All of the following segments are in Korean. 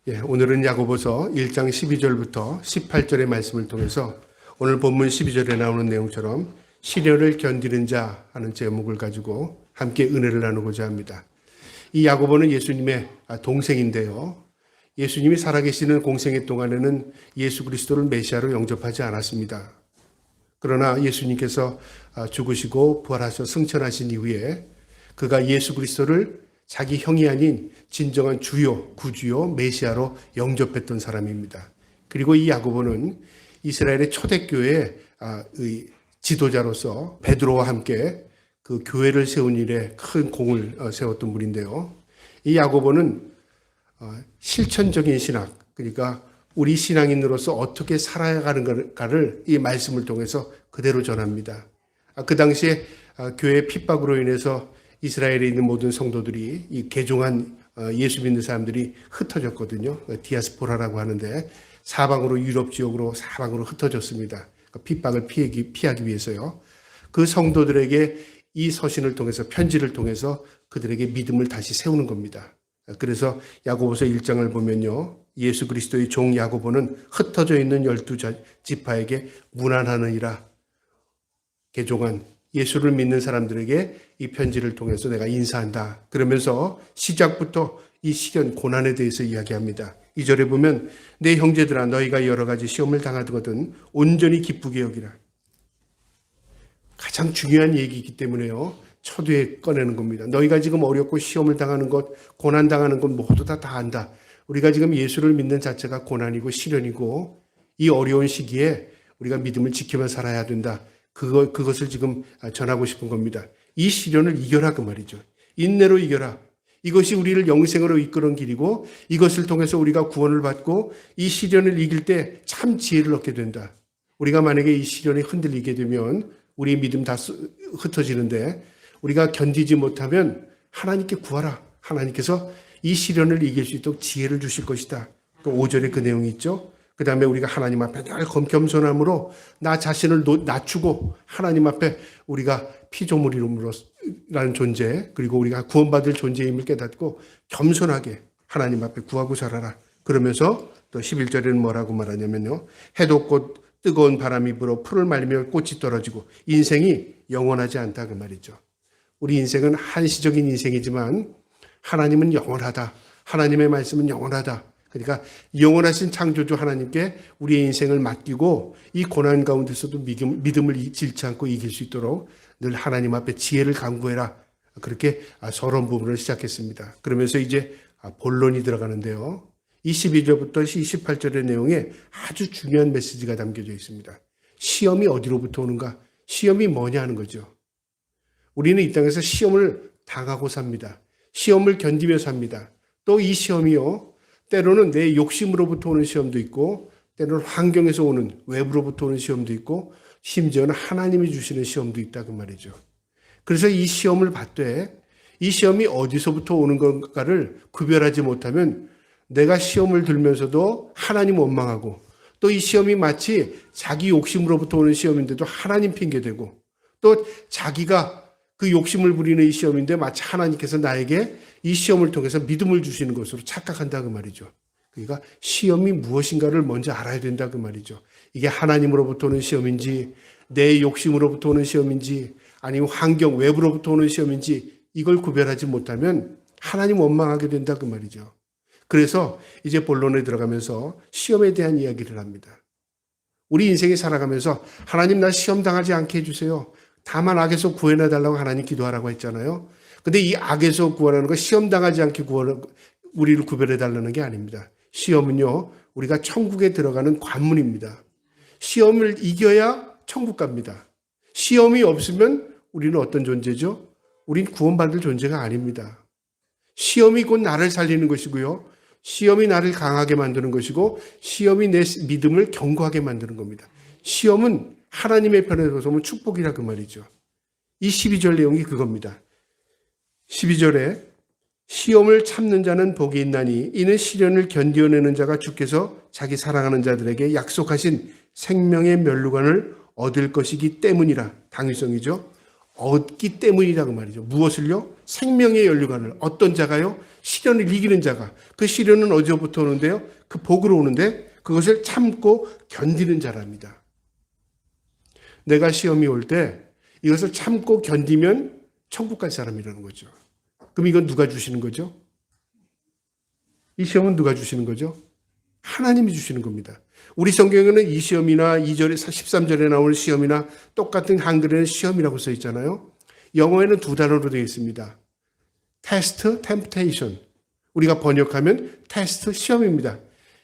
오늘은 야고보서 1장 12절부터 18절의 말씀을 통해서 오늘 본문 12절에 나오는 내용처럼 시련을 견디는 자 하는 제목을 가지고 함께 은혜를 나누고자 합니다. 이 야고보는 예수님의 동생인데요. 예수님이 살아계시는 공생애 동안에는 예수 그리스도를 메시아로 영접하지 않았습니다. 그러나 예수님께서 죽으시고 부활하셔 승천하신 이후에 그가 예수 그리스도를 자기 형이 아닌 진정한 주요, 구주요, 메시아로 영접했던 사람입니다. 그리고 이 야고보는 이스라엘의 초대교회의 지도자로서 베드로와 함께 그 교회를 세운 일에 큰 공을 세웠던 분인데요. 이 야고보는 실천적인 신학, 그러니까 우리 신앙인으로서 어떻게 살아가는가를 이 말씀을 통해서 그대로 전합니다. 그 당시에 교회 핍박으로 인해서 이스라엘에 있는 모든 성도들이 이 개종한 예수 믿는 사람들이 흩어졌거든요. 디아스포라라고 하는데 사방으로 유럽 지역으로 사방으로 흩어졌습니다. 핍박을 피하기 위해서요. 그 성도들에게 이 서신을 통해서 편지를 통해서 그들에게 믿음을 다시 세우는 겁니다. 그래서 야고보서 1장을 보면요. 예수 그리스도의 종 야고보는 흩어져 있는 12지파에게 문안하느니라. 개종한 예수를 믿는 사람들에게 이 편지를 통해서 내가 인사한다. 그러면서 시작부터 이 시련 고난에 대해서 이야기합니다. 2절에 보면 내 형제들아 너희가 여러 가지 시험을 당하거든 온전히 기쁘게 여기라. 가장 중요한 얘기이기 때문에요. 초두에 꺼내는 겁니다. 너희가 지금 어렵고 시험을 당하는 것, 고난 당하는 것 모두 다 안다. 우리가 지금 예수를 믿는 자체가 고난이고 시련이고 이 어려운 시기에 우리가 믿음을 지키며 살아야 된다. 그것을 지금 전하고 싶은 겁니다. 이 시련을 이겨라 그 말이죠. 인내로 이겨라. 이것이 우리를 영생으로 이끄는 길이고 이것을 통해서 우리가 구원을 받고 이 시련을 이길 때 참 지혜를 얻게 된다. 우리가 만약에 이 시련에 흔들리게 되면 우리 믿음 다 흩어지는데 우리가 견디지 못하면 하나님께 구하라. 하나님께서 이 시련을 이길 수 있도록 지혜를 주실 것이다. 또 5절에 그 내용이 있죠. 그 다음에 우리가 하나님 앞에 늘 겸손함으로 나 자신을 낮추고 하나님 앞에 우리가 피조물이라는 존재 그리고 우리가 구원받을 존재임을 깨닫고 겸손하게 하나님 앞에 구하고 살아라. 그러면서 또 11절에는 뭐라고 말하냐면요. 해도 곧 뜨거운 바람이 불어 풀을 말리며 꽃이 떨어지고 인생이 영원하지 않다 그 말이죠. 우리 인생은 한시적인 인생이지만 하나님은 영원하다. 하나님의 말씀은 영원하다. 그러니까 영원하신 창조주 하나님께 우리의 인생을 맡기고 이 고난 가운데서도 믿음을 잃지 않고 이길 수 있도록 늘 하나님 앞에 지혜를 간구해라. 그렇게 서론 부분을 시작했습니다. 그러면서 이제 본론이 들어가는데요. 22절부터 28절의 내용에 아주 중요한 메시지가 담겨져 있습니다. 시험이 어디로부터 오는가? 시험이 뭐냐 하는 거죠. 우리는 이 땅에서 시험을 당하고 삽니다. 시험을 견디며 삽니다. 또 이 시험이요. 때로는 내 욕심으로부터 오는 시험도 있고 때로는 환경에서 오는 외부로부터 오는 시험도 있고 심지어는 하나님이 주시는 시험도 있다 그 말이죠. 그래서 이 시험을 받되 이 시험이 어디서부터 오는 건가를 구별하지 못하면 내가 시험을 들면서도 하나님 원망하고 또 이 시험이 마치 자기 욕심으로부터 오는 시험인데도 하나님 핑계대고 또 자기가 그 욕심을 부리는 이 시험인데 마치 하나님께서 나에게 이 시험을 통해서 믿음을 주시는 것으로 착각한다 그 말이죠. 그러니까 시험이 무엇인가를 먼저 알아야 된다 그 말이죠. 이게 하나님으로부터 오는 시험인지 내 욕심으로부터 오는 시험인지 아니면 환경 외부로부터 오는 시험인지 이걸 구별하지 못하면 하나님 원망하게 된다 그 말이죠. 그래서 이제 본론에 들어가면서 시험에 대한 이야기를 합니다. 우리 인생에 살아가면서 하나님 나 시험 당하지 않게 해주세요. 다만 악에서 구해내달라고 하나님 기도하라고 했잖아요. 근데 이 악에서 구원하는 거 시험 당하지 않게 우리를 구별해달라는 게 아닙니다. 시험은요, 우리가 천국에 들어가는 관문입니다. 시험을 이겨야 천국 갑니다. 시험이 없으면 우리는 어떤 존재죠? 우린 구원받을 존재가 아닙니다. 시험이 곧 나를 살리는 것이고요. 시험이 나를 강하게 만드는 것이고 시험이 내 믿음을 견고하게 만드는 겁니다. 시험은 하나님의 편에서 보면 축복이라 그 말이죠. 이 12절 내용이 그겁니다. 12절에 시험을 참는 자는 복이 있나니 이는 시련을 견디어내는 자가 주께서 자기 사랑하는 자들에게 약속하신 생명의 면류관을 얻을 것이기 때문이라. 당위성이죠. 얻기 때문이라고 말이죠. 무엇을요? 생명의 연료관을. 어떤 자가요? 시련을 이기는 자가. 그 시련은 어디서부터 오는데요? 그 복으로 오는데 그것을 참고 견디는 자랍니다. 내가 시험이 올 때 이것을 참고 견디면 천국 갈 사람이라는 거죠. 그럼 이건 누가 주시는 거죠? 이 시험은 누가 주시는 거죠? 하나님이 주시는 겁니다. 우리 성경에는 이 시험이나 2절에 13절에 나오는 시험이나 똑같은 한글에는 시험이라고 써 있잖아요. 영어에는 두 단어로 되어 있습니다. 테스트, 템프테이션. 우리가 번역하면 테스트, 시험입니다.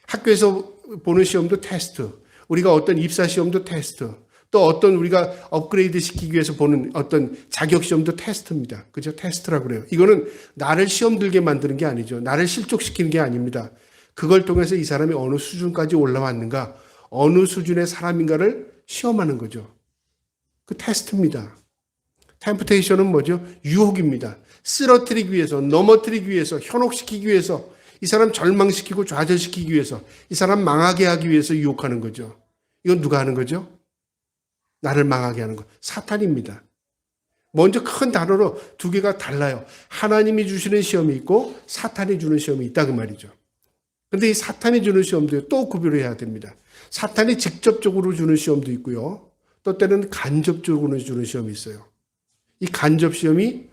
학교에서 보는 시험도 테스트. 우리가 어떤 입사 시험도 테스트. 또 어떤 우리가 업그레이드 시키기 위해서 보는 어떤 자격 시험도 테스트입니다. 그죠? 테스트라고 그래요. 이거는 나를 시험 들게 만드는 게 아니죠. 나를 실족시키는 게 아닙니다. 그걸 통해서 이 사람이 어느 수준까지 올라왔는가, 어느 수준의 사람인가를 시험하는 거죠. 그 테스트입니다. 템프테이션은 뭐죠? 유혹입니다. 쓰러뜨리기 위해서, 넘어뜨리기 위해서, 현혹시키기 위해서, 이 사람 절망시키고 좌절시키기 위해서, 이 사람 망하게 하기 위해서 유혹하는 거죠. 이건 누가 하는 거죠? 나를 망하게 하는 것. 사탄입니다. 먼저 큰 단어로 두 개가 달라요. 하나님이 주시는 시험이 있고 사탄이 주는 시험이 있다 그 말이죠. 근데 이 사탄이 주는 시험도 또 구별을 해야 됩니다. 사탄이 직접적으로 주는 시험도 있고요. 또 때로는 간접적으로 주는 시험이 있어요. 이 간접 시험이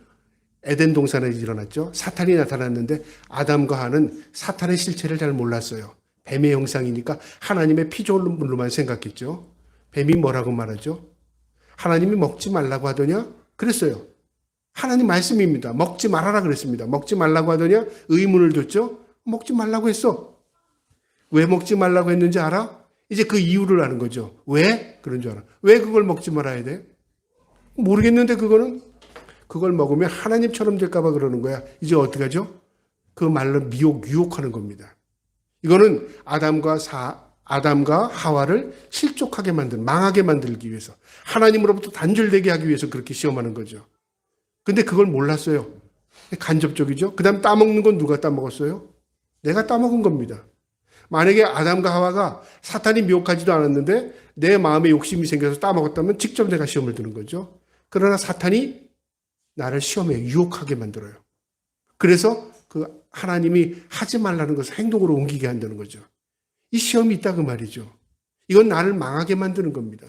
에덴 동산에서 일어났죠. 사탄이 나타났는데 아담과 하는 사탄의 실체를 잘 몰랐어요. 뱀의 형상이니까 하나님의 피조물로만 생각했죠. 뱀이 뭐라고 말하죠? 하나님이 먹지 말라고 하더냐? 그랬어요. 하나님 말씀입니다. 먹지 말아라 그랬습니다. 먹지 말라고 하더냐? 의문을 줬죠? 먹지 말라고 했어. 왜 먹지 말라고 했는지 알아? 이제 그 이유를 아는 거죠. 왜? 그런 줄 알아. 왜 그걸 먹지 말아야 돼? 모르겠는데 그걸 먹으면 하나님처럼 될까 봐 그러는 거야. 이제 어떻게 하죠? 그 말로 유혹하는 겁니다. 이거는 아담과 하와를 실족하게 망하게 만들기 위해서, 하나님으로부터 단절되게 하기 위해서 그렇게 시험하는 거죠. 근데 그걸 몰랐어요. 간접적이죠. 그 다음 따먹는 건 누가 따먹었어요? 내가 따먹은 겁니다. 만약에 아담과 하와가 사탄이 미혹하지도 않았는데 내 마음에 욕심이 생겨서 따먹었다면 직접 내가 시험을 드는 거죠. 그러나 사탄이 나를 시험에 유혹하게 만들어요. 그래서 그 하나님이 하지 말라는 것을 행동으로 옮기게 한다는 거죠. 이 시험이 있다 그 말이죠. 이건 나를 망하게 만드는 겁니다.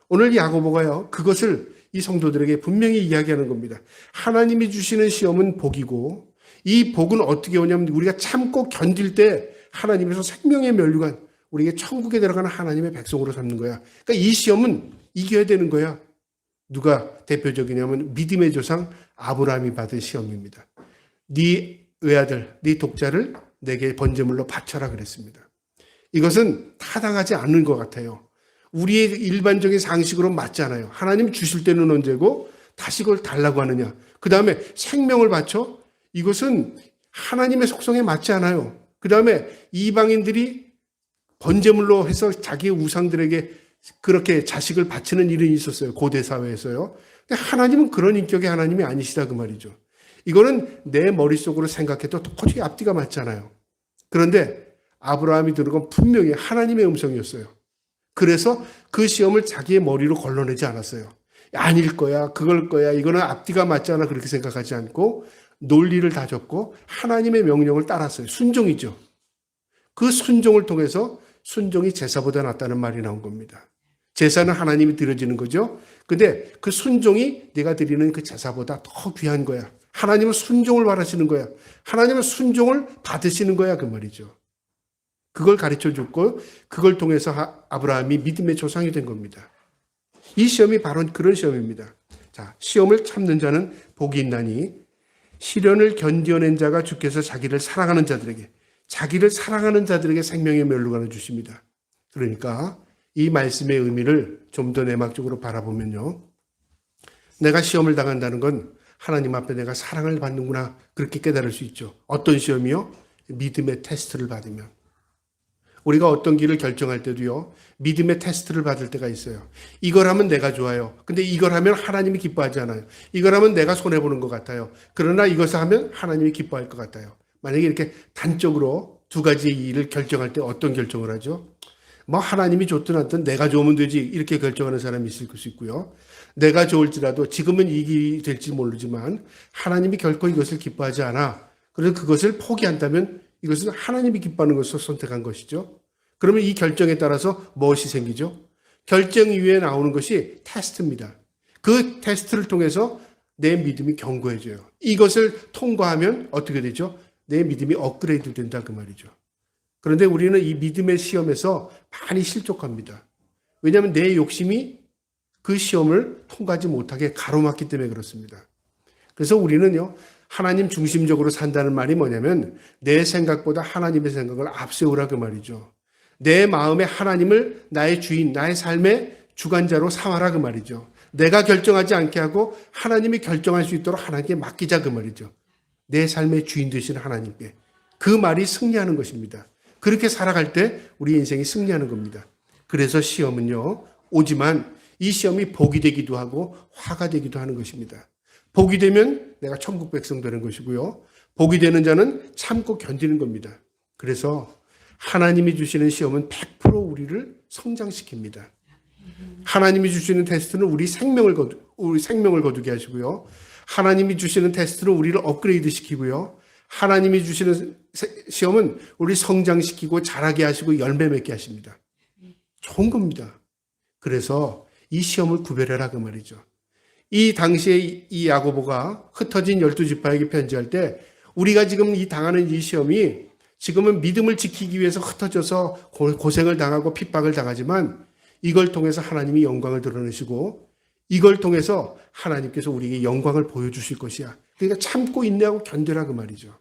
오늘 야고보가요, 그것을 이 성도들에게 분명히 이야기하는 겁니다. 하나님이 주시는 시험은 복이고, 이 복은 어떻게 오냐면 우리가 참고 견딜 때 하나님에서 생명의 면류관, 우리에게 천국에 들어가는 하나님의 백성으로 삼는 거야. 그러니까 이 시험은 이겨야 되는 거야. 누가 대표적이냐면 믿음의 조상 아브라함이 받은 시험입니다. 네 외아들, 네 독자를 내게 번제물로 바쳐라 그랬습니다. 이것은 타당하지 않는 것 같아요. 우리의 일반적인 상식으로 맞지 않아요. 하나님 주실 때는 언제고 다시 그걸 달라고 하느냐. 그 다음에 생명을 바쳐? 이것은 하나님의 속성에 맞지 않아요. 그 다음에 이방인들이 번제물로 해서 자기의 우상들에게 그렇게 자식을 바치는 일이 있었어요. 고대 사회에서요. 근데 하나님은 그런 인격의 하나님이 아니시다 그 말이죠. 이거는 내 머릿속으로 생각해도 도저히 앞뒤가 맞잖아요. 그런데 아브라함이 들은 건 분명히 하나님의 음성이었어요. 그래서 그 시험을 자기의 머리로 걸러내지 않았어요. 아닐 거야, 그걸 거야, 이거는 앞뒤가 맞잖아 그렇게 생각하지 않고 논리를 다졌고 하나님의 명령을 따랐어요. 순종이죠. 그 순종을 통해서 순종이 제사보다 낫다는 말이 나온 겁니다. 제사는 하나님이 드려지는 거죠. 근데 그 순종이 내가 드리는 그 제사보다 더 귀한 거야. 하나님은 순종을 바라시는 거야. 하나님은 순종을 받으시는 거야 그 말이죠. 그걸 가르쳐 줬고 그걸 통해서 아브라함이 믿음의 조상이 된 겁니다. 이 시험이 바로 그런 시험입니다. 자, 시험을 참는 자는 복이 있나니 시련을 견뎌낸 자가 주께서 자기를 사랑하는 자들에게 생명의 면류관을 주십니다. 그러니까 이 말씀의 의미를 좀 더 내막적으로 바라보면요. 내가 시험을 당한다는 건 하나님 앞에 내가 사랑을 받는구나 그렇게 깨달을 수 있죠. 어떤 시험이요? 믿음의 테스트를 받으면. 우리가 어떤 길을 결정할 때도요. 믿음의 테스트를 받을 때가 있어요. 이걸 하면 내가 좋아요. 근데 이걸 하면 하나님이 기뻐하지 않아요. 이걸 하면 내가 손해보는 것 같아요. 그러나 이것을 하면 하나님이 기뻐할 것 같아요. 만약에 이렇게 단적으로 두 가지의 일을 결정할 때 어떤 결정을 하죠? 뭐 하나님이 좋든 않든 내가 좋으면 되지 이렇게 결정하는 사람이 있을 수 있고요. 내가 좋을지라도 지금은 이익이 될지 모르지만 하나님이 결코 이것을 기뻐하지 않아. 그래서 그것을 포기한다면 이것은 하나님이 기뻐하는 것을 선택한 것이죠. 그러면 이 결정에 따라서 무엇이 생기죠? 결정 이후에 나오는 것이 테스트입니다. 그 테스트를 통해서 내 믿음이 견고해져요. 이것을 통과하면 어떻게 되죠? 내 믿음이 업그레이드 된다 그 말이죠. 그런데 우리는 이 믿음의 시험에서 많이 실족합니다. 왜냐하면 내 욕심이 그 시험을 통과하지 못하게 가로막기 때문에 그렇습니다. 그래서 우리는요, 하나님 중심적으로 산다는 말이 뭐냐면 내 생각보다 하나님의 생각을 앞세우라 그 말이죠. 내 마음에 하나님을 나의 주인, 나의 삶의 주관자로 삼아라 그 말이죠. 내가 결정하지 않게 하고 하나님이 결정할 수 있도록 하나님께 맡기자 그 말이죠. 내 삶의 주인 되신 하나님께. 그 말이 승리하는 것입니다. 그렇게 살아갈 때 우리 인생이 승리하는 겁니다. 그래서 시험은요, 오지만 이 시험이 복이 되기도 하고 화가 되기도 하는 것입니다. 복이 되면 내가 천국 백성 되는 것이고요. 복이 되는 자는 참고 견디는 겁니다. 그래서 하나님이 주시는 시험은 100% 우리를 성장시킵니다. 하나님이 주시는 테스트는 우리 생명을 거두게 하시고요. 하나님이 주시는 테스트는 우리를 업그레이드 시키고요. 하나님이 주시는 시험은 우리 성장시키고 자라게 하시고 열매 맺게 하십니다. 좋은 겁니다. 그래서 이 시험을 구별해라 그 말이죠. 이 당시에 이 야고보가 흩어진 12지파에게 편지할 때 우리가 지금 이 당하는 이 시험이 지금은 믿음을 지키기 위해서 흩어져서 고생을 당하고 핍박을 당하지만 이걸 통해서 하나님이 영광을 드러내시고 이걸 통해서 하나님께서 우리에게 영광을 보여주실 것이야. 그러니까 참고 인내하고 견뎌라 그 말이죠.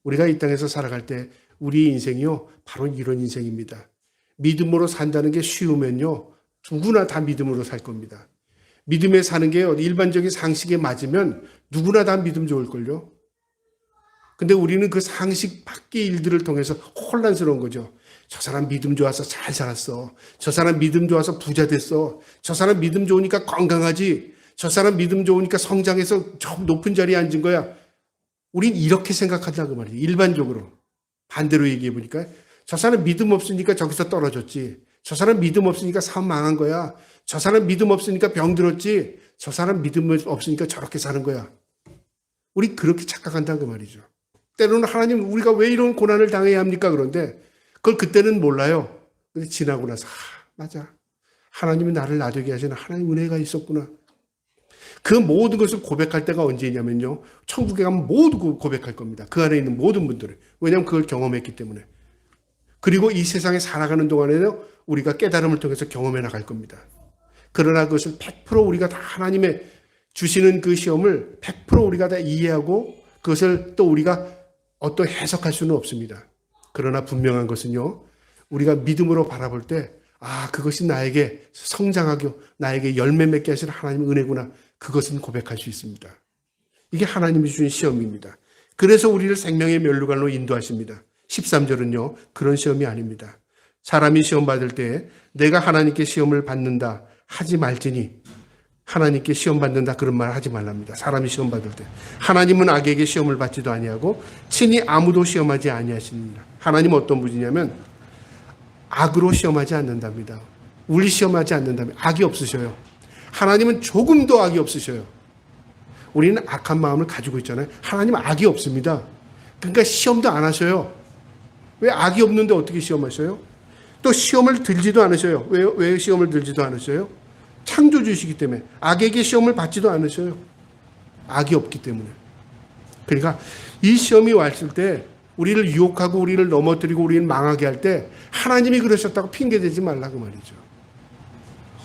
우리가 이 땅에서 살아갈 때 우리 인생이요 바로 이런 인생입니다. 믿음으로 산다는 게 쉬우면요 누구나 다 믿음으로 살 겁니다. 믿음에 사는 게요 일반적인 상식에 맞으면 누구나 다 믿음 좋을걸요. 근데 우리는 그 상식 밖의 일들을 통해서 혼란스러운 거죠. 저 사람 믿음 좋아서 잘 살았어. 저 사람 믿음 좋아서 부자 됐어. 저 사람 믿음 좋으니까 건강하지. 저 사람 믿음 좋으니까 성장해서 저 높은 자리에 앉은 거야. 우린 이렇게 생각한다고 말이에요. 일반적으로. 반대로 얘기해 보니까 저 사람 믿음 없으니까 저기서 떨어졌지. 저 사람 믿음 없으니까 사업 망한 거야. 저 사람 믿음 없으니까 병들었지. 저 사람 믿음 없으니까 저렇게 사는 거야. 우리 그렇게 착각한다고 말이죠. 때로는 하나님 우리가 왜 이런 고난을 당해야 합니까? 그런데 그걸 그때는 몰라요. 근데 지나고 나서 맞아. 하나님이 나를 놔두게 하시는 하나님 은혜가 있었구나. 그 모든 것을 고백할 때가 언제냐면요. 천국에 가면 모두 고백할 겁니다. 그 안에 있는 모든 분들을. 왜냐하면 그걸 경험했기 때문에. 그리고 이 세상에 살아가는 동안에는 우리가 깨달음을 통해서 경험해 나갈 겁니다. 그러나 그것을 100% 우리가 다 하나님의 주시는 그 시험을 100% 우리가 다 이해하고 그것을 또 우리가 어떤 해석할 수는 없습니다. 그러나 분명한 것은요. 우리가 믿음으로 바라볼 때 그것이 나에게 성장하고 나에게 열매 맺게 하시는 하나님의 은혜구나. 그것은 고백할 수 있습니다. 이게 하나님이 주신 시험입니다. 그래서 우리를 생명의 면류관로 인도하십니다. 13절은요. 그런 시험이 아닙니다. 사람이 시험 받을 때 내가 하나님께 시험을 받는다 하지 말지니 하나님께 시험 받는다 그런 말 하지 말랍니다. 사람이 시험 받을 때 하나님은 악에게 시험을 받지도 아니하고 친히 아무도 시험하지 아니하십니다. 하나님은 어떤 분이냐면 악으로 시험하지 않는답니다. 우리 시험하지 않는다면 악이 없으셔요. 하나님은 조금도 악이 없으셔요. 우리는 악한 마음을 가지고 있잖아요. 하나님은 악이 없습니다. 그러니까 시험도 안 하셔요. 왜 악이 없는데 어떻게 시험하셔요? 또 시험을 들지도 않으셔요. 왜 시험을 들지도 않으셔요? 창조주시기 때문에 악에게 시험을 받지도 않으셔요. 악이 없기 때문에. 그러니까 이 시험이 왔을 때 우리를 유혹하고 우리를 넘어뜨리고 우리를 망하게 할 때 하나님이 그러셨다고 핑계대지 말라고 말이죠.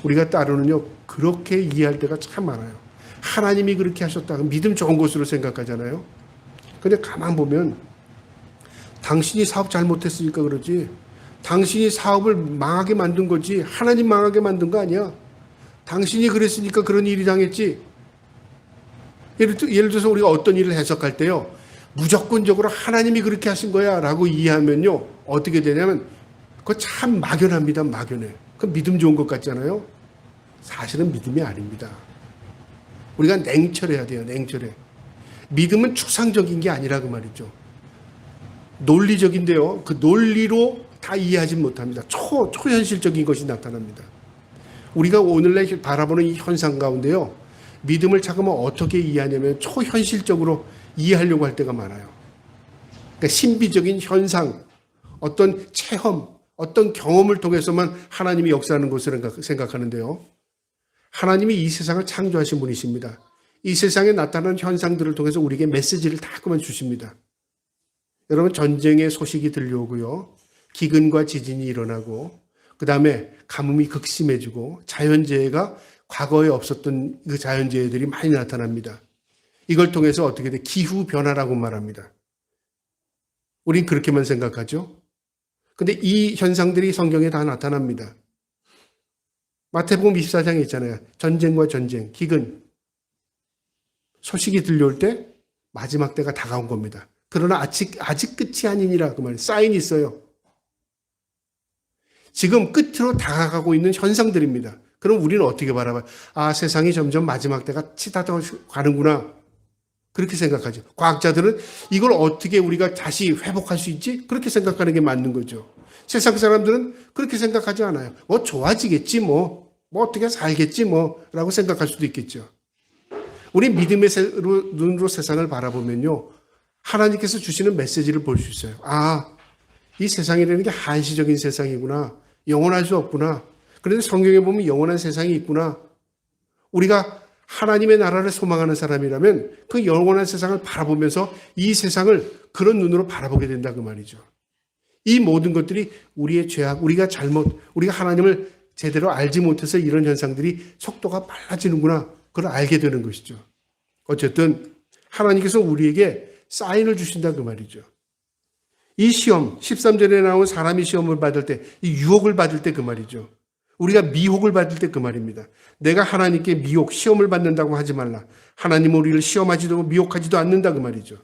우리가 따로는요 그렇게 이해할 때가 참 많아요. 하나님이 그렇게 하셨다고 믿음 좋은 것으로 생각하잖아요. 근데 가만 보면 당신이 사업 잘못했으니까 그러지 당신이 사업을 망하게 만든 거지 하나님 망하게 만든 거 아니야. 당신이 그랬으니까 그런 일이 당했지. 예를 들어서 우리가 어떤 일을 해석할 때요. 무조건적으로 하나님이 그렇게 하신 거야 라고 이해하면요. 어떻게 되냐면 그거 참 막연합니다. 막연해. 그 믿음 좋은 것 같잖아요. 사실은 믿음이 아닙니다. 우리가 냉철해야 돼요. 냉철해. 믿음은 추상적인 게 아니라고 말이죠. 논리적인데요. 그 논리로 다 이해하지 못합니다. 초현실적인 것이 나타납니다. 우리가 오늘날 바라보는 이 현상 가운데요, 믿음을 잠깐만 어떻게 이해하냐면 초현실적으로 이해하려고 할 때가 많아요. 그러니까 신비적인 현상, 어떤 체험, 어떤 경험을 통해서만 하나님이 역사하는 것으로 생각하는데요. 하나님이 이 세상을 창조하신 분이십니다. 이 세상에 나타나는 현상들을 통해서 우리에게 메시지를 다 그만 주십니다. 여러분, 전쟁의 소식이 들려오고요, 기근과 지진이 일어나고, 그 다음에 가뭄이 극심해지고, 자연재해가 과거에 없었던 그 자연재해들이 많이 나타납니다. 이걸 통해서 어떻게 돼? 기후변화라고 말합니다. 우린 그렇게만 생각하죠. 근데 이 현상들이 성경에 다 나타납니다. 마태복음 24장에 있잖아요. 전쟁과 전쟁, 기근. 소식이 들려올 때 마지막 때가 다가온 겁니다. 그러나 아직 끝이 아니니라 그 말이에요. 사인이 있어요. 지금 끝으로 다가가고 있는 현상들입니다. 그럼 우리는 어떻게 바라봐요? 아, 세상이 점점 마지막 때가 치닫아 가는구나. 그렇게 생각하죠. 과학자들은 이걸 어떻게 우리가 다시 회복할 수 있지? 그렇게 생각하는 게 맞는 거죠. 세상 사람들은 그렇게 생각하지 않아요. 뭐 좋아지겠지 뭐 어떻게 살겠지 라고 생각할 수도 있겠죠. 우리 믿음의 눈으로 세상을 바라보면요, 하나님께서 주시는 메시지를 볼 수 있어요. 아, 이 세상이라는 게 한시적인 세상이구나. 영원할 수 없구나. 그런데 성경에 보면 영원한 세상이 있구나. 우리가 하나님의 나라를 소망하는 사람이라면 그 영원한 세상을 바라보면서 이 세상을 그런 눈으로 바라보게 된다 그 말이죠. 이 모든 것들이 우리의 죄악, 우리가 하나님을 제대로 알지 못해서 이런 현상들이 속도가 빨라지는구나. 그걸 알게 되는 것이죠. 어쨌든 하나님께서 우리에게 사인을 주신다 그 말이죠. 이 시험, 13절에 나온 사람이 시험을 받을 때, 이 유혹을 받을 때 그 말이죠. 우리가 미혹을 받을 때 그 말입니다. 내가 하나님께 시험을 받는다고 하지 말라. 하나님은 우리를 시험하지도 미혹하지도 않는다 그 말이죠.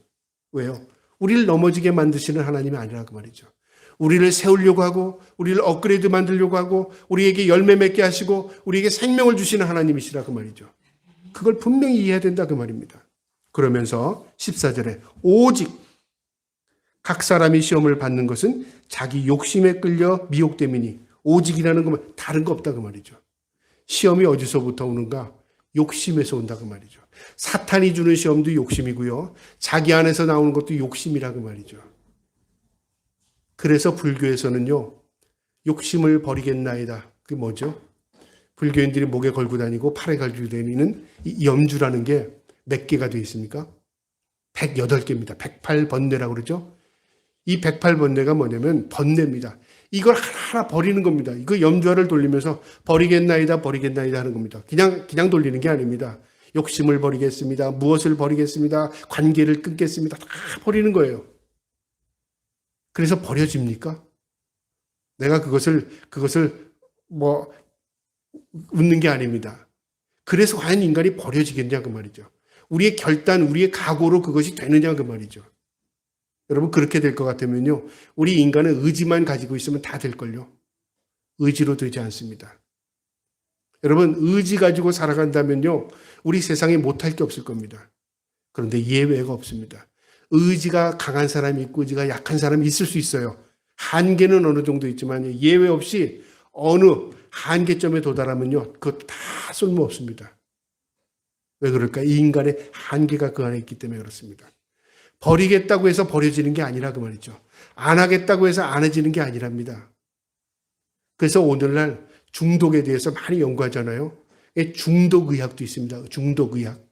왜요? 우리를 넘어지게 만드시는 하나님이 아니라 그 말이죠. 우리를 세우려고 하고, 우리를 업그레이드 만들려고 하고, 우리에게 열매 맺게 하시고, 우리에게 생명을 주시는 하나님이시라 그 말이죠. 그걸 분명히 이해해야 된다 그 말입니다. 그러면서 14절에 오직 각 사람이 시험을 받는 것은 자기 욕심에 끌려 미혹됨이니, 오직이라는 건 다른 거 없다 그 말이죠. 시험이 어디서부터 오는가? 욕심에서 온다 그 말이죠. 사탄이 주는 시험도 욕심이고요, 자기 안에서 나오는 것도 욕심이라 그 말이죠. 그래서 불교에서는요, 욕심을 버리겠나이다. 그게 뭐죠? 불교인들이 목에 걸고 다니고 팔에 걸고 다니는 이 염주라는 게 몇 개가 되어 있습니까? 108개입니다. 108번뇌라고 그러죠? 이 108번뇌가 뭐냐면 번뇌입니다. 이걸 하나하나 버리는 겁니다. 이거 염주화를 돌리면서 버리겠나이다 하는 겁니다. 그냥 돌리는 게 아닙니다. 욕심을 버리겠습니다. 무엇을 버리겠습니다. 관계를 끊겠습니다. 다 버리는 거예요. 그래서 버려집니까? 내가 그것을 웃는 게 아닙니다. 그래서 과연 인간이 버려지겠냐 그 말이죠. 우리의 결단, 우리의 각오로 그것이 되느냐 그 말이죠. 여러분, 그렇게 될 것 같으면요, 우리 인간은 의지만 가지고 있으면 다 될걸요. 의지로 되지 않습니다. 여러분, 의지 가지고 살아간다면요, 우리 세상에 못할 게 없을 겁니다. 그런데 예외가 없습니다. 의지가 강한 사람이 있고 의지가 약한 사람이 있을 수 있어요. 한계는 어느 정도 있지만 예외 없이 어느 한계점에 도달하면요, 그것 다 쓸모없습니다. 왜 그럴까? 이 인간의 한계가 그 안에 있기 때문에 그렇습니다. 버리겠다고 해서 버려지는 게 아니라 그 말이죠. 안 하겠다고 해서 안 해지는 게 아니랍니다. 그래서 오늘날 중독에 대해서 많이 연구하잖아요. 중독의학도 있습니다. 중독의학.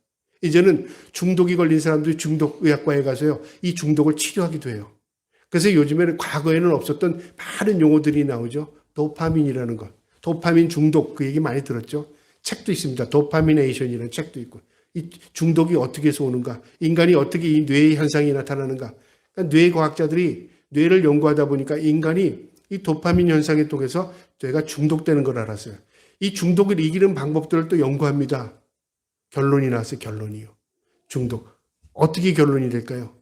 이제는 중독이 걸린 사람들이 중독의학과에 가서요, 이 중독을 치료하기도 해요. 그래서 요즘에는 과거에는 없었던 많은 용어들이 나오죠. 도파민이라는 것. 도파민 중독, 그 얘기 많이 들었죠. 책도 있습니다. 도파미네이션이라는 책도 있고. 이 중독이 어떻게 해서 오는가? 인간이 어떻게 이 뇌의 현상이 나타나는가? 그러니까 뇌과학자들이 뇌를 연구하다 보니까 인간이 이 도파민 현상에 통해서 뇌가 중독되는 걸 알았어요. 이 중독을 이기는 방법들을 또 연구합니다. 결론이 나왔어요. 결론이요. 중독. 어떻게 결론이 될까요?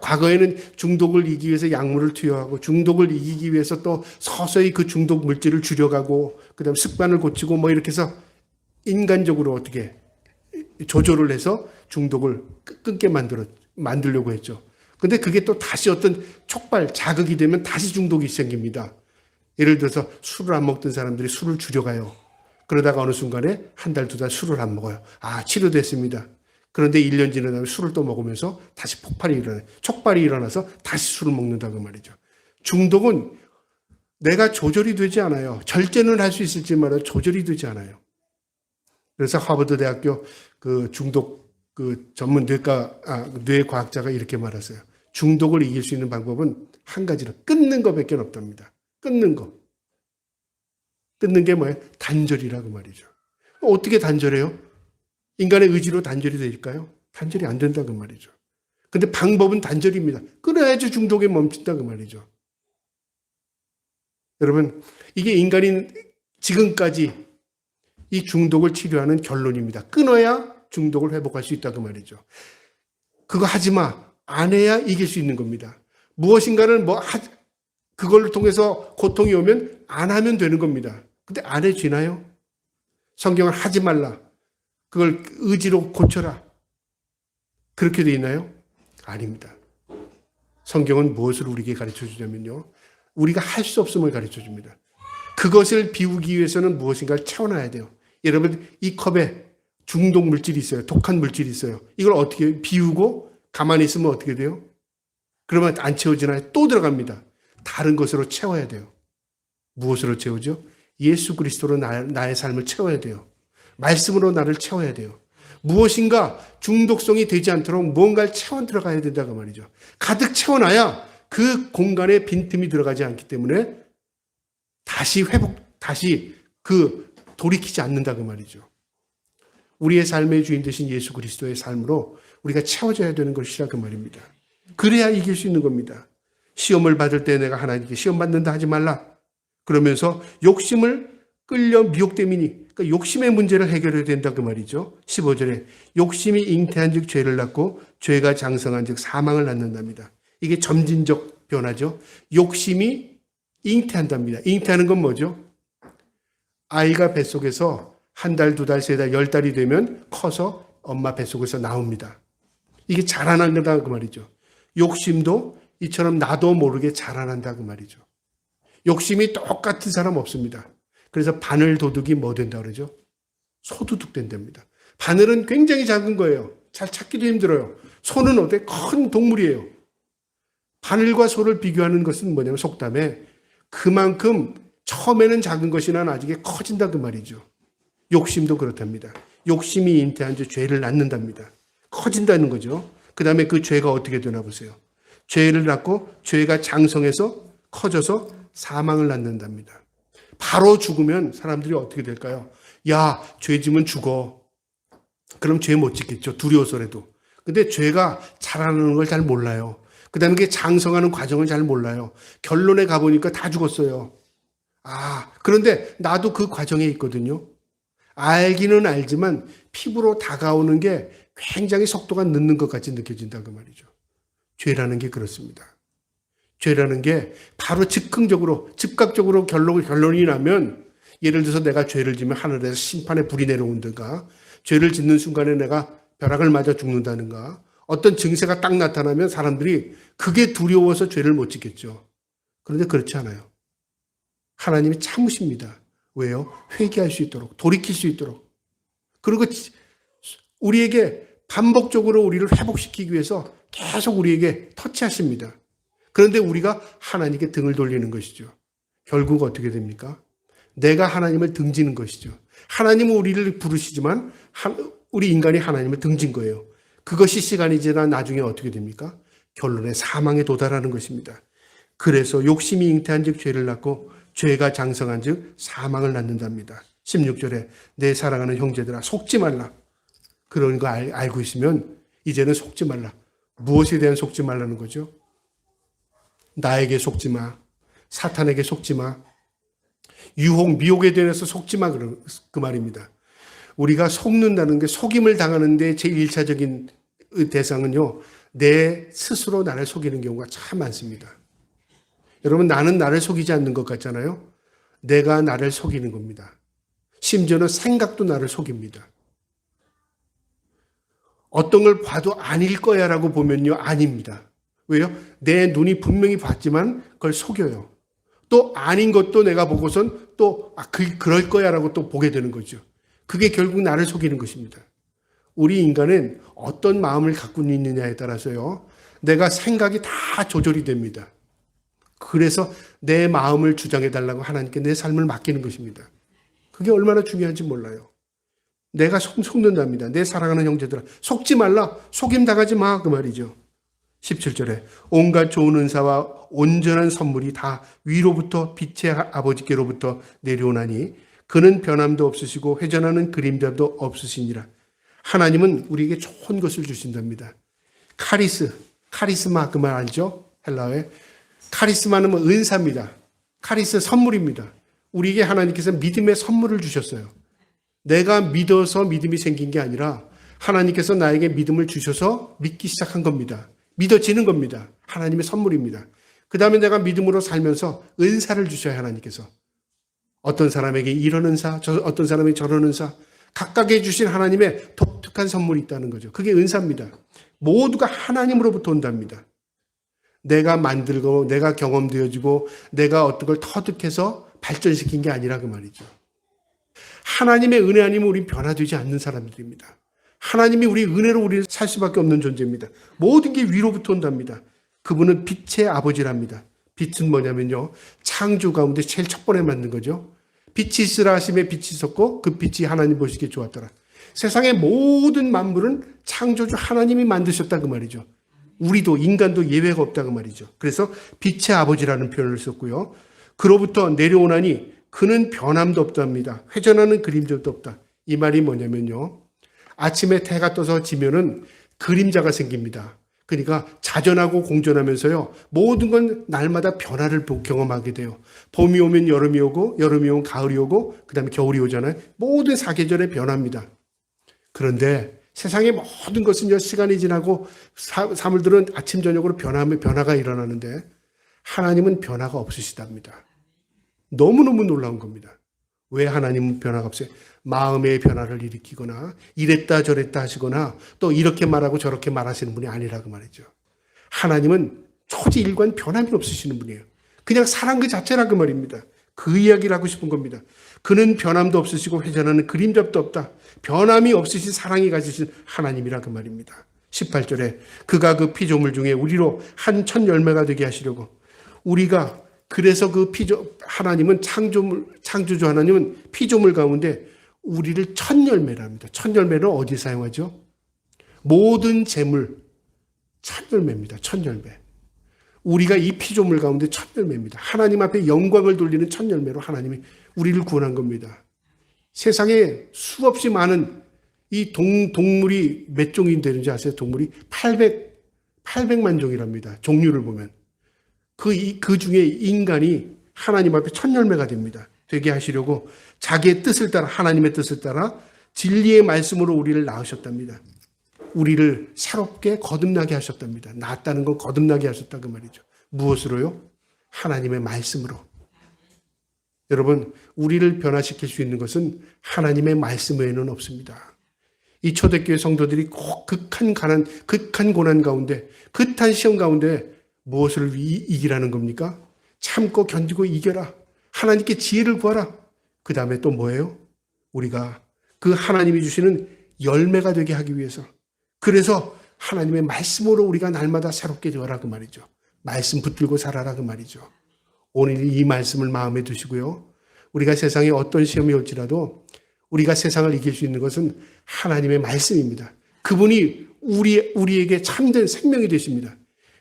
과거에는 중독을 이기기 위해서 약물을 투여하고, 중독을 이기기 위해서 또 서서히 그 중독 물질을 줄여가고, 그 다음 습관을 고치고 이렇게 해서 인간적으로 어떻게 조절을 해서 중독을 끊게 만들려고 했죠. 근데 그게 또 다시 어떤 촉발, 자극이 되면 다시 중독이 생깁니다. 예를 들어서 술을 안 먹던 사람들이 술을 줄여가요. 그러다가 어느 순간에 한 달, 두 달 술을 안 먹어요. 아, 치료됐습니다. 그런데 1년 지난 다음에 술을 또 먹으면서 다시 촉발이 일어나서 다시 술을 먹는다고 말이죠. 중독은 내가 조절이 되지 않아요. 절제는 할 수 있을지 말아도 조절이 되지 않아요. 그래서 하버드 대학교 그 중독 그 전문 뇌과학자가 이렇게 말했어요. 중독을 이길 수 있는 방법은 한 가지로 끊는 것밖에 없답니다. 끊는 거. 끊는 게 뭐예요? 단절이라고 말이죠. 어떻게 단절해요? 인간의 의지로 단절이 될까요? 단절이 안 된다고 말이죠. 근데 방법은 단절입니다. 끊어야지 중독에 멈춘다고 말이죠. 여러분, 이게 인간이 지금까지 이 중독을 치료하는 결론입니다. 끊어야 중독을 회복할 수 있다고 말이죠. 그거 하지 마. 안 해야 이길 수 있는 겁니다. 무엇인가를 그걸 통해서 고통이 오면 안 하면 되는 겁니다. 근데 안 해지나요? 성경은 하지 말라. 그걸 의지로 고쳐라. 그렇게 돼 있나요? 아닙니다. 성경은 무엇을 우리에게 가르쳐 주냐면요. 우리가 할 수 없음을 가르쳐 줍니다. 그것을 비우기 위해서는 무엇인가를 채워놔야 돼요. 여러분, 이 컵에 중독 물질이 있어요. 독한 물질이 있어요. 이걸 어떻게 비우고 가만히 있으면 어떻게 돼요? 그러면 안 채워지나요? 또 들어갑니다. 다른 것으로 채워야 돼요. 무엇으로 채우죠? 예수 그리스도로 나의 삶을 채워야 돼요. 말씀으로 나를 채워야 돼요. 무엇인가 중독성이 되지 않도록 무언가를 채워 들어가야 된다고 말이죠. 가득 채워놔야 그 공간에 빈틈이 들어가지 않기 때문에 다시 돌이키지 않는다고 말이죠. 우리의 삶의 주인 되신 예수 그리스도의 삶으로 우리가 채워져야 되는 것이라 그 말입니다. 그래야 이길 수 있는 겁니다. 시험을 받을 때 내가 하나님께 시험 받는다 하지 말라. 그러면서 욕심을 끌려 미혹됨이니, 그러니까 욕심의 문제를 해결해야 된다 그 말이죠. 15절에 욕심이 잉태한 즉 죄를 낳고 죄가 장성한 즉 사망을 낳는답니다. 이게 점진적 변화죠. 욕심이 잉태한답니다. 잉태하는 건 뭐죠? 아이가 뱃속에서 한 달, 두 달, 세 달, 10달이 되면 커서 엄마 뱃속에서 나옵니다. 이게 자라난다 그 말이죠. 욕심도 이처럼 나도 모르게 자라난다 그 말이죠. 욕심이 똑같은 사람 없습니다. 그래서 바늘 도둑이 뭐 된다 그러죠? 소도둑 된답니다. 바늘은 굉장히 작은 거예요. 잘 찾기도 힘들어요. 소는 어때? 큰 동물이에요. 바늘과 소를 비교하는 것은 뭐냐면 속담에 그만큼 처음에는 작은 것이나 나중에 커진다 그 말이죠. 욕심도 그렇답니다. 욕심이 잉태한 즉 죄를 낳는답니다. 커진다는 거죠. 그 다음에 그 죄가 어떻게 되나 보세요. 죄를 낳고 죄가 장성해서 커져서 사망을 낳는답니다. 바로 죽으면 사람들이 어떻게 될까요? 야, 죄 지면 죽어. 그럼 죄 못 짓겠죠. 두려워서라도. 근데 죄가 자라나는 걸 잘 몰라요. 그 다음에 그게 장성하는 과정을 잘 몰라요. 결론에 가보니까 다 죽었어요. 그런데 나도 그 과정에 있거든요. 알기는 알지만 피부로 다가오는 게 굉장히 속도가 늦는 것 같이 느껴진다 그 말이죠. 죄라는 게 그렇습니다. 죄라는 게 바로 즉각적으로 결론이 나면, 예를 들어서 내가 죄를 지면 하늘에서 심판의 불이 내려온다든가, 죄를 짓는 순간에 내가 벼락을 맞아 죽는다든가, 어떤 증세가 딱 나타나면 사람들이 그게 두려워서 죄를 못 짓겠죠. 그런데 그렇지 않아요. 하나님이 참으십니다. 왜요? 회개할 수 있도록, 돌이킬 수 있도록. 그리고 우리에게 반복적으로 우리를 회복시키기 위해서 계속 우리에게 터치하십니다. 그런데 우리가 하나님께 등을 돌리는 것이죠. 결국 어떻게 됩니까? 내가 하나님을 등지는 것이죠. 하나님은 우리를 부르시지만 우리 인간이 하나님을 등진 거예요. 그것이 시간이 지나 나중에 어떻게 됩니까? 결론에 사망에 도달하는 것입니다. 그래서 욕심이 잉태한 즉 죄를 낳고 죄가 장성한 즉 사망을 낳는답니다. 16절에 내 사랑하는 형제들아 속지 말라. 그런 거 알고 있으면 이제는 속지 말라. 무엇에 대한 속지 말라는 거죠? 나에게 속지 마. 사탄에게 속지 마. 유혹, 미혹에 대해서 속지 마. 그 말입니다. 우리가 속는다는 게, 속임을 당하는 데 제일 1차적인 대상은요, 내 스스로 나를 속이는 경우가 참 많습니다. 여러분, 나는 나를 속이지 않는 것 같잖아요. 내가 나를 속이는 겁니다. 심지어는 생각도 나를 속입니다. 어떤 걸 봐도 아닐 거야 라고 보면요, 아닙니다. 왜요? 내 눈이 분명히 봤지만 그걸 속여요. 또 아닌 것도 내가 보고선 또 그럴 거야 라고 또 보게 되는 거죠. 그게 결국 나를 속이는 것입니다. 우리 인간은 어떤 마음을 갖고 있느냐에 따라서요, 내가 생각이 다 조절이 됩니다. 그래서 내 마음을 주장해달라고 하나님께 내 삶을 맡기는 것입니다. 그게 얼마나 중요한지 몰라요. 내가 속는답니다. 내 사랑하는 형제들아, 속지 말라, 속임 당하지 마, 그 말이죠. 17절에 온갖 좋은 은사와 온전한 선물이 다 위로부터 빛의 아버지께로부터 내려오나니 그는 변함도 없으시고 회전하는 그림자도 없으시니라. 하나님은 우리에게 좋은 것을 주신답니다. 카리스마 그 말 알죠? 헬라어에 카리스마는 은사입니다. 선물입니다. 우리에게 하나님께서 믿음의 선물을 주셨어요. 내가 믿어서 믿음이 생긴 게 아니라 하나님께서 나에게 믿음을 주셔서 믿기 시작한 겁니다. 믿어지는 겁니다. 하나님의 선물입니다. 그 다음에 내가 믿음으로 살면서 은사를 주셔야 하나님께서. 어떤 사람에게 이런 은사, 어떤 사람에게 저런 은사, 각각에 주신 하나님의 독특한 선물이 있다는 거죠. 그게 은사입니다. 모두가 하나님으로부터 온답니다. 내가 만들고 내가 경험되어지고 내가 어떤 걸 터득해서 발전시킨 게 아니라 그 말이죠. 하나님의 은혜 아니면 우린 변화되지 않는 사람들입니다. 하나님이 우리 은혜로 우리를 살 수밖에 없는 존재입니다. 모든 게 위로부터 온답니다. 그분은 빛의 아버지랍니다. 빛은 뭐냐면요, 창조 가운데 제일 첫 번에 만든 거죠. 빛이 있으라 하심에 빛이 있었고 그 빛이 하나님 보시기에 좋았더라. 세상의 모든 만물은 창조주 하나님이 만드셨다 그 말이죠. 우리도 인간도 예외가 없다 그 말이죠. 그래서 빛의 아버지라는 표현을 썼고요. 그로부터 내려오나니 그는 변함도 없답니다. 회전하는 그림자도 없다. 이 말이 뭐냐면요, 아침에 해가 떠서 지면은 그림자가 생깁니다. 그러니까 자전하고 공존하면서요, 모든 건 날마다 변화를 경험하게 돼요. 봄이 오면 여름이 오고, 여름이 오면 가을이 오고, 그 다음에 겨울이 오잖아요. 모든 사계절의 변화입니다. 그런데 세상의 모든 것은요, 시간이 지나고 사물들은 아침 저녁으로 변화가 일어나는데 하나님은 변화가 없으시답니다. 너무너무 놀라운 겁니다. 왜 하나님은 변화가 없어요? 마음의 변화를 일으키거나 이랬다 저랬다 하시거나 또 이렇게 말하고 저렇게 말하시는 분이 아니라고 말이죠. 하나님은 초지일관 변함이 없으시는 분이에요. 그냥 사랑 그 자체라고 말입니다. 그 이야기를 하고 싶은 겁니다. 그는 변함도 없으시고 회전하는 그림자도 없다. 변함이 없으신 사랑이 가지신 하나님이라 그 말입니다. 18절에 그가 그 피조물 중에 우리로 한 첫 열매가 되게 하시려고, 우리가 그래서 그 하나님은 창조주 하나님은 피조물 가운데 우리를 첫 열매랍니다. 첫 열매를 어디 사용하죠? 모든 재물 첫 열매입니다. 첫 열매. 우리가 이 피조물 가운데 첫 열매입니다. 하나님 앞에 영광을 돌리는 첫 열매로 하나님이 우리를 구원한 겁니다. 세상에 수없이 많은 이 동물이 몇 종이 되는지 아세요? 동물이 800만 종이랍니다. 종류를 보면. 그 중에 인간이 하나님 앞에 첫 열매가 됩니다. 되게 하시려고 자기의 뜻을 따라, 하나님의 뜻을 따라 진리의 말씀으로 우리를 낳으셨답니다. 우리를 새롭게 거듭나게 하셨답니다. 낳았다는 건 거듭나게 하셨다 그 말이죠. 무엇으로요? 하나님의 말씀으로. 여러분, 우리를 변화시킬 수 있는 것은 하나님의 말씀 외에는 없습니다. 이 초대교회 성도들이 꼭 극한 고난 가운데, 극한 시험 가운데 무엇을 이기라는 겁니까? 참고 견디고 이겨라. 하나님께 지혜를 구하라. 그 다음에 또 뭐예요? 우리가 그 하나님이 주시는 열매가 되게 하기 위해서. 그래서 하나님의 말씀으로 우리가 날마다 새롭게 되어라 그 말이죠. 말씀 붙들고 살아라 그 말이죠. 오늘 이 말씀을 마음에 두시고요. 우리가 세상에 어떤 시험이 올지라도 우리가 세상을 이길 수 있는 것은 하나님의 말씀입니다. 그분이 우리에게 참된 생명이 되십니다.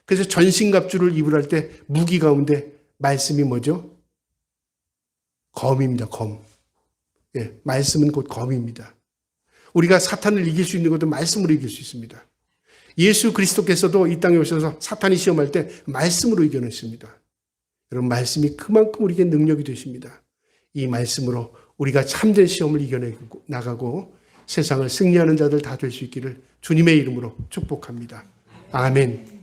그래서 전신갑주를 입으라 할 때 무기 가운데 말씀이 뭐죠? 검입니다. 검. 예, 말씀은 곧 검입니다. 우리가 사탄을 이길 수 있는 것도 말씀으로 이길 수 있습니다. 예수 그리스도께서도 이 땅에 오셔서 사탄이 시험할 때 말씀으로 이겨냈습니다. 여러분, 말씀이 그만큼 우리에게 능력이 되십니다. 이 말씀으로 우리가 참된 시험을 이겨나가고 세상을 승리하는 자들 다 될 수 있기를 주님의 이름으로 축복합니다. 아멘.